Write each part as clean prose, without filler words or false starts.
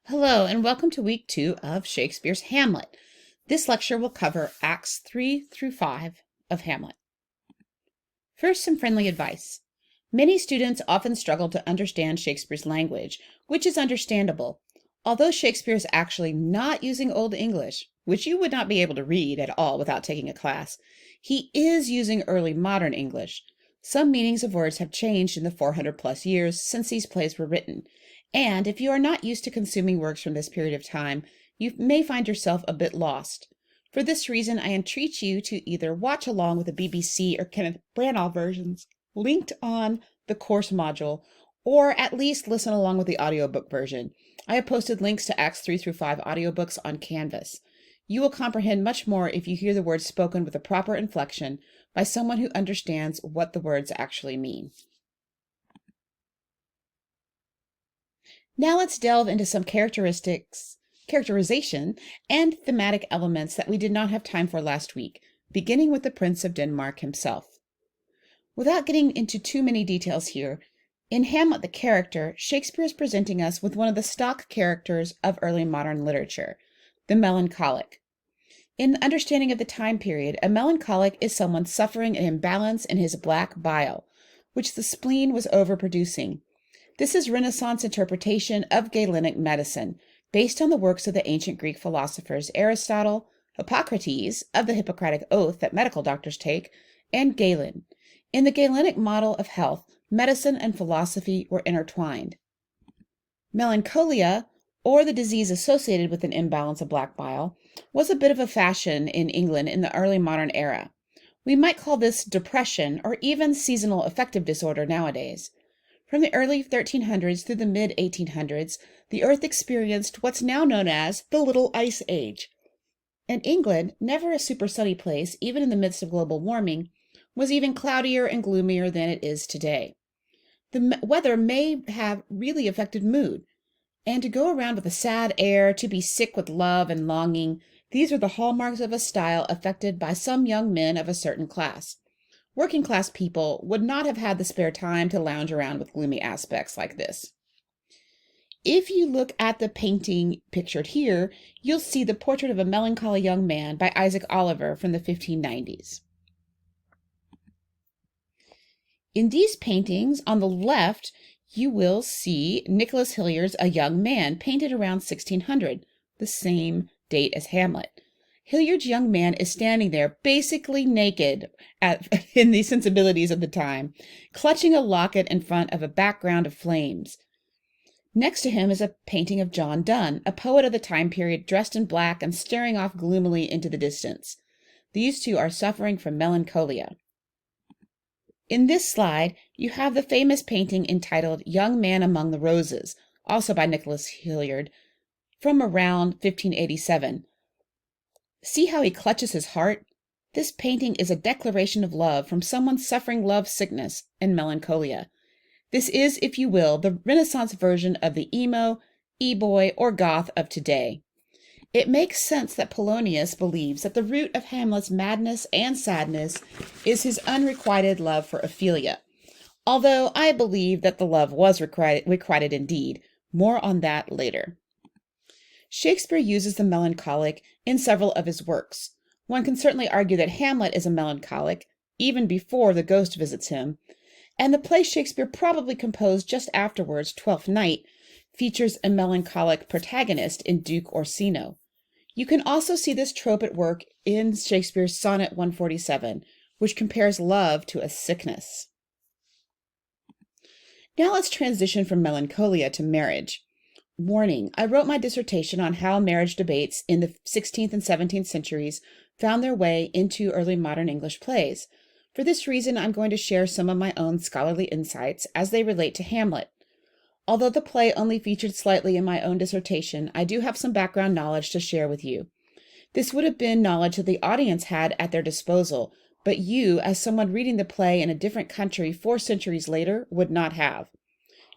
Hello, and welcome to week 2 of Shakespeare's Hamlet. This lecture will cover Acts 3 through 5 of Hamlet. First, some friendly advice. Many students often struggle to understand Shakespeare's language, which is understandable. Although Shakespeare is actually not using Old English, which you would not be able to read at all without taking a class, he is using early modern English. Some meanings of words have changed in the 400 plus years since these plays were written. And if you are not used to consuming works from this period of time, you may find yourself a bit lost. For this reason, I entreat you to either watch along with the BBC or Kenneth Branagh versions linked on the course module, or at least listen along with the audiobook version. I have posted links to Acts 3 through 5 audiobooks on Canvas. You will comprehend much more if you hear the words spoken with a proper inflection by someone who understands what the words actually mean. Now let's delve into some characterization, and thematic elements that we did not have time for last week, beginning with the Prince of Denmark himself. Without getting into too many details here, in Hamlet the character, Shakespeare is presenting us with one of the stock characters of early modern literature, the melancholic. In the understanding of the time period, a melancholic is someone suffering an imbalance in his black bile, which the spleen was overproducing. This is Renaissance interpretation of Galenic medicine, based on the works of the ancient Greek philosophers Aristotle, Hippocrates, of the Hippocratic oath that medical doctors take, and Galen. In the Galenic model of health, medicine and philosophy were intertwined. Melancholia, or the disease associated with an imbalance of black bile, was a bit of a fashion in England in the early modern era. We might call this depression or even seasonal affective disorder nowadays. From the early 1300s through the mid-1800s, the Earth experienced what's now known as the Little Ice Age. And England, never a super sunny place, even in the midst of global warming, was even cloudier and gloomier than it is today. The weather may have really affected mood, and to go around with a sad air, to be sick with love and longing, these are the hallmarks of a style affected by some young men of a certain class. Working class people would not have had the spare time to lounge around with gloomy aspects like this. If you look at the painting pictured here, you'll see the portrait of a melancholy young man by Isaac Oliver from the 1590s. In these paintings, on the left, you will see Nicholas Hilliard's A Young Man, painted around 1600, the same date as Hamlet. Hilliard's young man is standing there, basically naked in the sensibilities of the time, clutching a locket in front of a background of flames. Next to him is a painting of John Donne, a poet of the time period, dressed in black and staring off gloomily into the distance. These two are suffering from melancholia. In this slide, you have the famous painting entitled Young Man Among the Roses, also by Nicholas Hilliard, from around 1587. See how he clutches his heart? This painting is a declaration of love from someone suffering love sickness and melancholia. This is, if you will, the Renaissance version of the emo, e-boy, or goth of today. It makes sense that Polonius believes that the root of Hamlet's madness and sadness is his unrequited love for Ophelia, although I believe that the love was requited indeed. More on that later. Shakespeare uses the melancholic in several of his works. One can certainly argue that Hamlet is a melancholic, even before the ghost visits him, and the play Shakespeare probably composed just afterwards, Twelfth Night, features a melancholic protagonist in Duke Orsino. You can also see this trope at work in Shakespeare's Sonnet 147, which compares love to a sickness. Now let's transition from melancholia to marriage. Warning, I wrote my dissertation on how marriage debates in the 16th and 17th centuries found their way into early modern English plays. For this reason, I'm going to share some of my own scholarly insights as they relate to Hamlet. Although the play only featured slightly in my own dissertation, I do have some background knowledge to share with you. This would have been knowledge that the audience had at their disposal, but you, as someone reading the play in a different country 4 centuries later, would not have.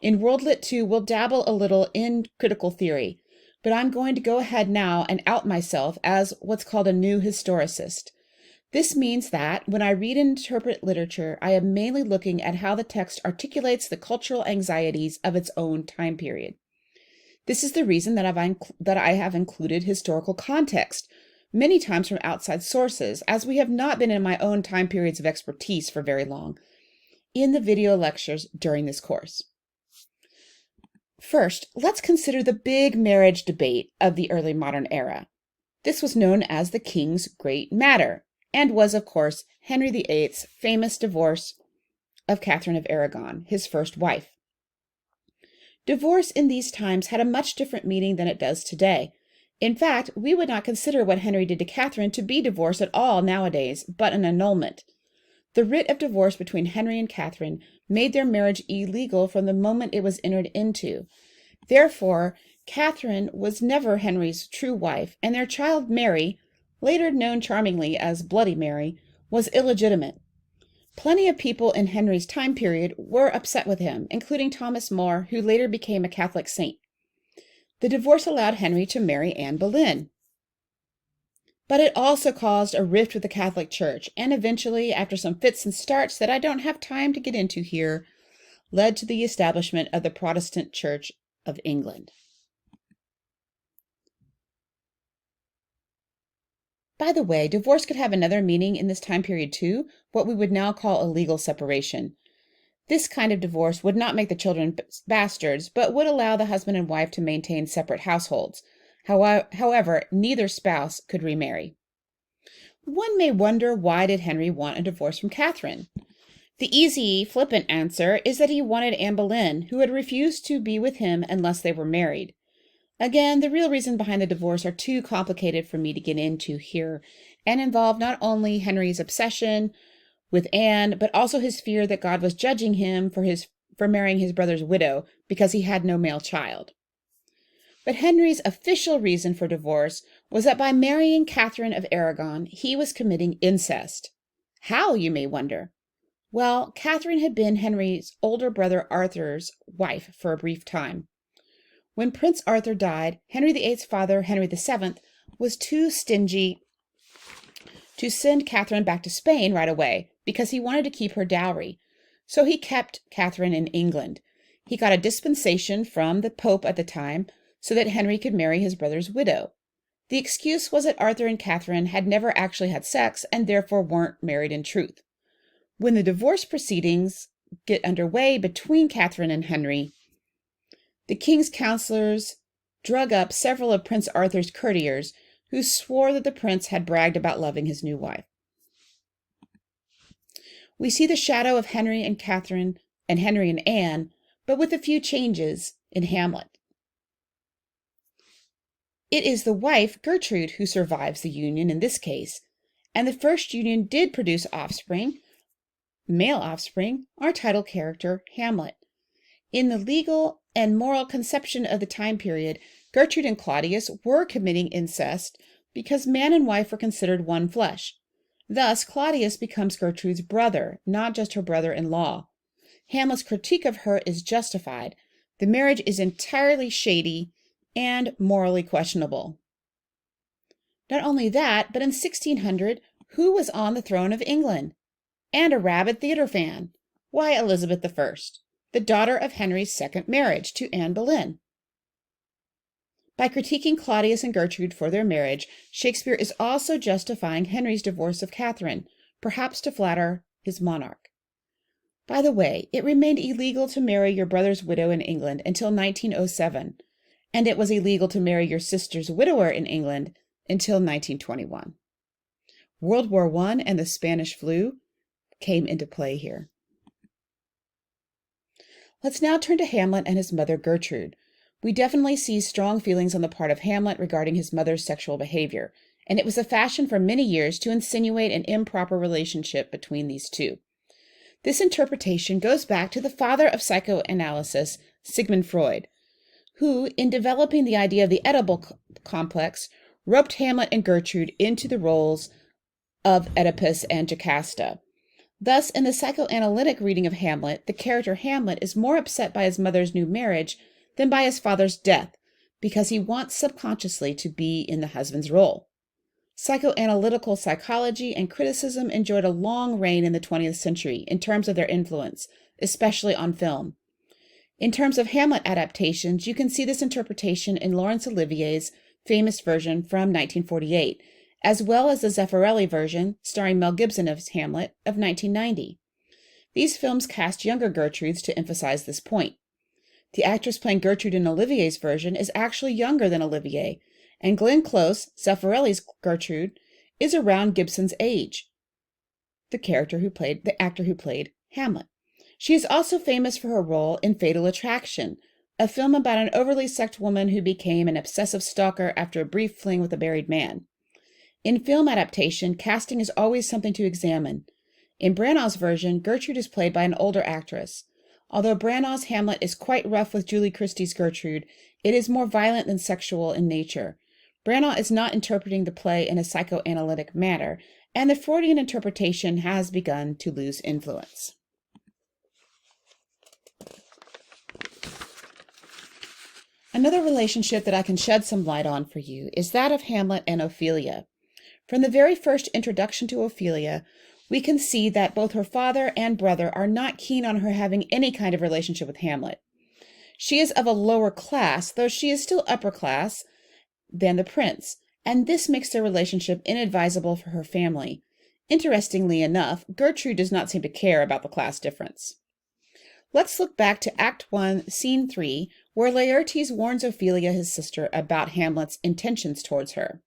In World Lit 2, we'll dabble a little in critical theory, but I'm going to go ahead now and out myself as what's called a new historicist. This means that when I read and interpret literature, I am mainly looking at how the text articulates the cultural anxieties of its own time period. This is the reason that I have included historical context, many times from outside sources, as we have not been in my own time periods of expertise for very long, in the video lectures during this course. First, let's consider the big marriage debate of the early modern era. This was known as the King's Great Matter, and was, of course, Henry VIII's famous divorce of Catherine of Aragon, his first wife. Divorce in these times had a much different meaning than it does today. In fact, we would not consider what Henry did to Catherine to be divorce at all nowadays, but an annulment. The writ of divorce between Henry and Catherine made their marriage illegal from the moment it was entered into. Therefore, Catherine was never Henry's true wife, and their child Mary, later known charmingly as Bloody Mary, was illegitimate. Plenty of people in Henry's time period were upset with him, including Thomas More, who later became a Catholic saint. The divorce allowed Henry to marry Anne Boleyn. But it also caused a rift with the Catholic Church, and eventually, after some fits and starts that I don't have time to get into here, led to the establishment of the Protestant Church of England. By the way, divorce could have another meaning in this time period too, what we would now call a legal separation. This kind of divorce would not make the children bastards, but would allow the husband and wife to maintain separate households. However, neither spouse could remarry. One may wonder, why did Henry want a divorce from Catherine? The easy, flippant answer is that he wanted Anne Boleyn, who had refused to be with him unless they were married. Again, the real reason behind the divorce are too complicated for me to get into here, and involve not only Henry's obsession with Anne, but also his fear that God was judging him for marrying his brother's widow because he had no male child. But Henry's official reason for divorce was that by marrying Catherine of Aragon, he was committing incest. How, you may wonder? Well, Catherine had been Henry's older brother Arthur's wife for a brief time. When Prince Arthur died, Henry VIII's father, Henry VII, was too stingy to send Catherine back to Spain right away because he wanted to keep her dowry. So he kept Catherine in England. He got a dispensation from the Pope at the time so that Henry could marry his brother's widow. The excuse was that Arthur and Catherine had never actually had sex and therefore weren't married in truth. When the divorce proceedings get underway between Catherine and Henry, the king's counselors drug up several of Prince Arthur's courtiers who swore that the prince had bragged about loving his new wife. We see the shadow of Henry and Catherine and Henry and Anne, but with a few changes in Hamlet. It is the wife, Gertrude, who survives the union in this case, and the first union did produce offspring, male offspring, our title character, Hamlet. In the legal and moral conception of the time period, Gertrude and Claudius were committing incest because man and wife were considered one flesh. Thus, Claudius becomes Gertrude's brother, not just her brother-in-law. Hamlet's critique of her is justified. The marriage is entirely shady and morally questionable. Not only that, but in 1600, who was on the throne of England? And a rabid theater fan. Why, Elizabeth I, the daughter of Henry's second marriage to Anne Boleyn. By critiquing Claudius and Gertrude for their marriage, Shakespeare is also justifying Henry's divorce of Catherine, perhaps to flatter his monarch. By the way, it remained illegal to marry your brother's widow in England until 1907, and it was illegal to marry your sister's widower in England until 1921. World War I and the Spanish flu came into play here. Let's now turn to Hamlet and his mother Gertrude. We definitely see strong feelings on the part of Hamlet regarding his mother's sexual behavior, and it was a fashion for many years to insinuate an improper relationship between these two. This interpretation goes back to the father of psychoanalysis, Sigmund Freud, who, in developing the idea of the Oedipal complex, roped Hamlet and Gertrude into the roles of Oedipus and Jocasta. Thus, in the psychoanalytic reading of Hamlet, the character Hamlet is more upset by his mother's new marriage than by his father's death, because he wants subconsciously to be in the husband's role. Psychoanalytical psychology and criticism enjoyed a long reign in the 20th century in terms of their influence, especially on film. In terms of Hamlet adaptations, you can see this interpretation in Laurence Olivier's famous version from 1948, as well as the Zeffirelli version, starring Mel Gibson as Hamlet, of 1990. These films cast younger Gertrudes to emphasize this point. The actress playing Gertrude in Olivier's version is actually younger than Olivier, and Glenn Close, Zeffirelli's Gertrude, is around Gibson's age, the actor who played Hamlet. She is also famous for her role in Fatal Attraction, a film about an overly sexed woman who became an obsessive stalker after a brief fling with a married man. In film adaptation, casting is always something to examine. In Branagh's version, Gertrude is played by an older actress. Although Branagh's Hamlet is quite rough with Julie Christie's Gertrude, it is more violent than sexual in nature. Branagh is not interpreting the play in a psychoanalytic manner, and the Freudian interpretation has begun to lose influence. Another relationship that I can shed some light on for you is that of Hamlet and Ophelia. From the very first introduction to Ophelia, we can see that both her father and brother are not keen on her having any kind of relationship with Hamlet. She is of a lower class, though she is still upper class, than the prince, and this makes their relationship inadvisable for her family. Interestingly enough, Gertrude does not seem to care about the class difference. Let's look back to Act 1, Scene 3, where Laertes warns Ophelia, his sister, about Hamlet's intentions towards her.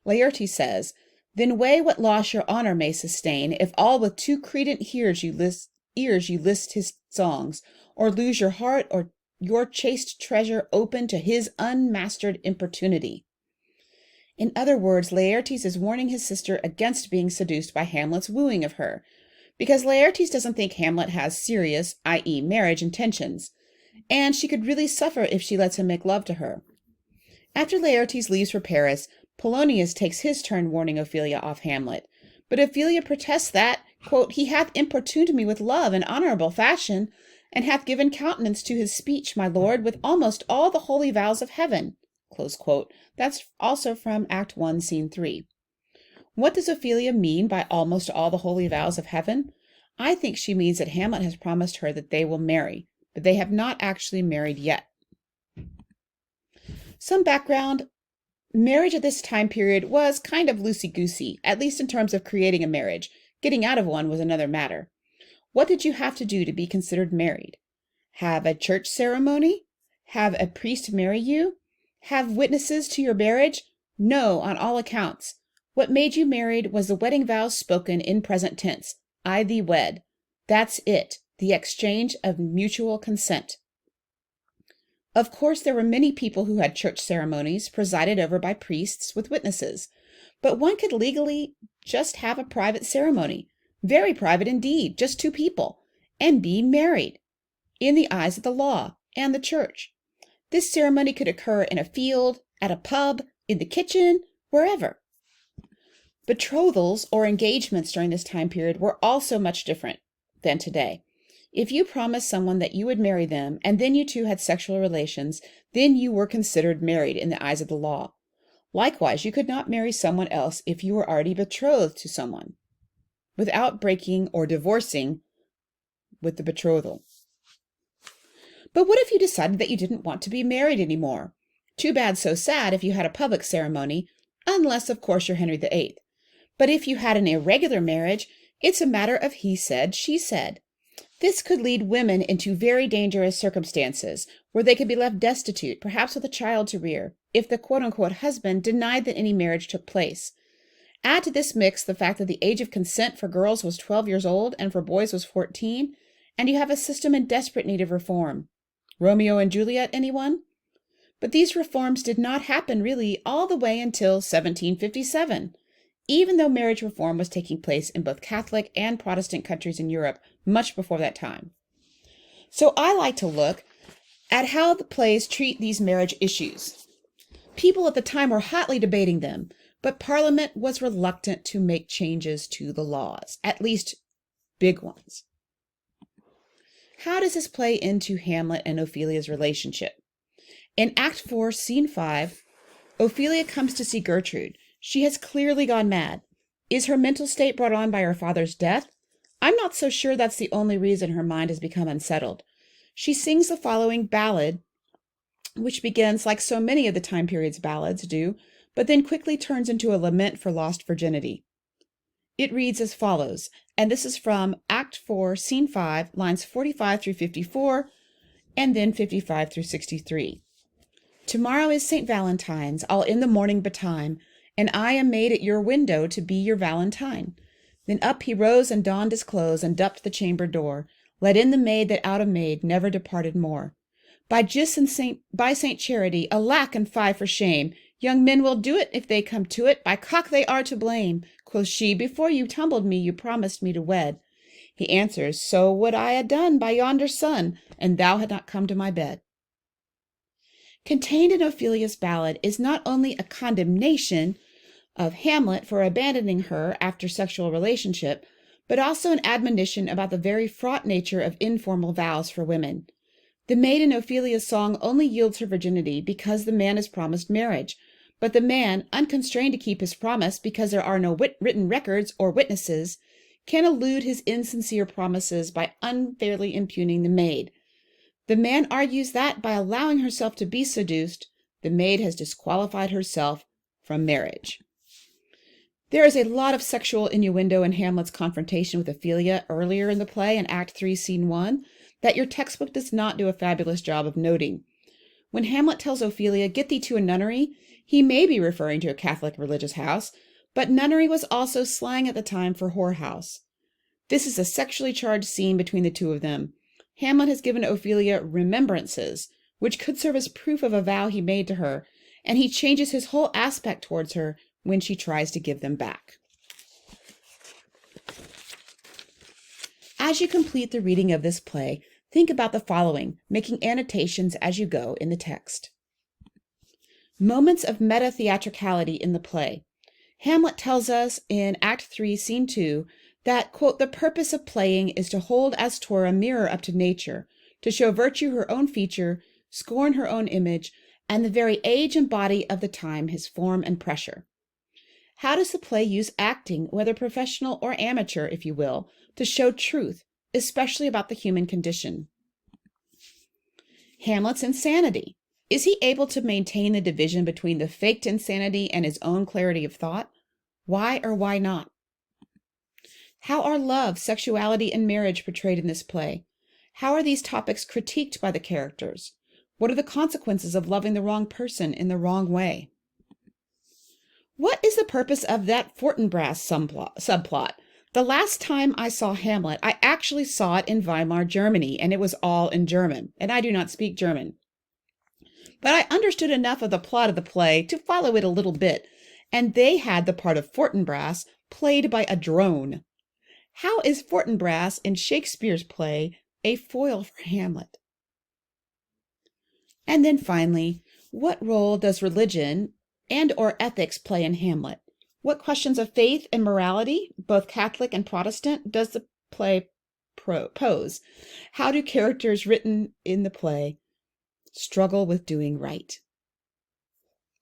Laertes says, "Then weigh what loss your honor may sustain, if all with too credent ears you list his songs, or lose your heart or your chaste treasure open to his unmastered importunity." In other words, Laertes is warning his sister against being seduced by Hamlet's wooing of her, because Laertes doesn't think Hamlet has serious, i.e. marriage intentions, and she could really suffer if she lets him make love to her. After Laertes leaves for Paris, Polonius takes his turn warning Ophelia off Hamlet, but Ophelia protests that, quote, "he hath importuned me with love in honorable fashion, and hath given countenance to his speech, my lord, with almost all the holy vows of heaven." Close quote. That's also from Act 1, Scene 3. What does Ophelia mean by almost all the holy vows of heaven? I think she means that Hamlet has promised her that they will marry, but they have not actually married yet. Some background. Marriage at this time period was kind of loosey-goosey, at least in terms of creating a marriage. Getting out of one was another matter. What did you have to do to be considered married? Have a church ceremony? Have a priest marry you? Have witnesses to your marriage? No, on all accounts. What made you married was the wedding vows spoken in present tense. I thee wed. That's it, the exchange of mutual consent. Of course, there were many people who had church ceremonies presided over by priests with witnesses, but one could legally just have a private ceremony, very private indeed, just two people, and be married, in the eyes of the law and the church. This ceremony could occur in a field, at a pub, in the kitchen, wherever. Betrothals or engagements during this time period were also much different than today. If you promised someone that you would marry them, and then you two had sexual relations, then you were considered married in the eyes of the law. Likewise, you could not marry someone else if you were already betrothed to someone, without breaking or divorcing with the betrothal. But what if you decided that you didn't want to be married anymore? Too bad, so sad if you had a public ceremony, unless, of course, you're Henry VIII. But if you had an irregular marriage, it's a matter of he said, she said. This could lead women into very dangerous circumstances, where they could be left destitute, perhaps with a child to rear, if the quote-unquote husband denied that any marriage took place. Add to this mix the fact that the age of consent for girls was 12 years old and for boys was 14, and you have a system in desperate need of reform. Romeo and Juliet, anyone? But these reforms did not happen really all the way until 1757, even though marriage reform was taking place in both Catholic and Protestant countries in Europe much before that time. So I like to look at how the plays treat these marriage issues. People at the time were hotly debating them, but Parliament was reluctant to make changes to the laws, at least big ones. How does this play into Hamlet and Ophelia's relationship? In Act 4, Scene 5, Ophelia comes to see Gertrude. She has clearly gone mad. Is her mental state brought on by her father's death? I'm not so sure that's the only reason her mind has become unsettled. She sings the following ballad, which begins like so many of the time period's ballads do, but then quickly turns into a lament for lost virginity. It reads as follows, and this is from Act 4, Scene 5, lines 45 through 54, and then 55 through 63. Tomorrow is St. Valentine's, I'll in the morning betime, and I am made at your window to be your Valentine. Then up he rose and donned his clothes, and dupped the chamber door, let in the maid that out a maid never departed more. By Gis and by Saint Charity, alack and fie for shame! Young men will do it if they come to it, by cock they are to blame. Quoth she, before you tumbled me, you promised me to wed. He answers, so would I ha' done by yonder sun, and thou had not come to my bed. Contained in Ophelia's ballad is not only a condemnation of Hamlet for abandoning her after sexual relationship, but also an admonition about the very fraught nature of informal vows for women. The maid in Ophelia's song only yields her virginity because the man is promised marriage, but the man, unconstrained to keep his promise because there are no written records or witnesses, can elude his insincere promises by unfairly impugning the maid. The man argues that by allowing herself to be seduced, the maid has disqualified herself from marriage. There is a lot of sexual innuendo in Hamlet's confrontation with Ophelia earlier in the play in Act 3, Scene 1, that your textbook does not do a fabulous job of noting. When Hamlet tells Ophelia, get thee to a nunnery, he may be referring to a Catholic religious house, but nunnery was also slang at the time for whorehouse. This is a sexually charged scene between the two of them. Hamlet has given Ophelia remembrances, which could serve as proof of a vow he made to her, and he changes his whole aspect towards her when she tries to give them back. As you complete the reading of this play, think about the following, making annotations as you go in the text. Moments of meta-theatricality in the play. Hamlet tells us in Act 3, Scene 2, that, quote, the purpose of playing is to hold as 'twere a mirror up to nature, to show virtue her own feature, scorn her own image, and the very age and body of the time his form and pressure. How does the play use acting, whether professional or amateur, if you will, to show truth, especially about the human condition? Hamlet's insanity. Is he able to maintain the division between the faked insanity and his own clarity of thought? Why or why not? How are love, sexuality, and marriage portrayed in this play? How are these topics critiqued by the characters? What are the consequences of loving the wrong person in the wrong way? What is the purpose of that Fortinbras subplot? The last time I saw Hamlet, I actually saw it in Weimar, Germany, and it was all in German, and I do not speak German. But I understood enough of the plot of the play to follow it a little bit, and they had the part of Fortinbras played by a drone. How is Fortinbras in Shakespeare's play a foil for Hamlet? And then finally, what role does religion and or ethics play in Hamlet? What questions of faith and morality, both Catholic and Protestant, does the play pose? How do characters written in the play struggle with doing right?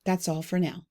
That's all for now.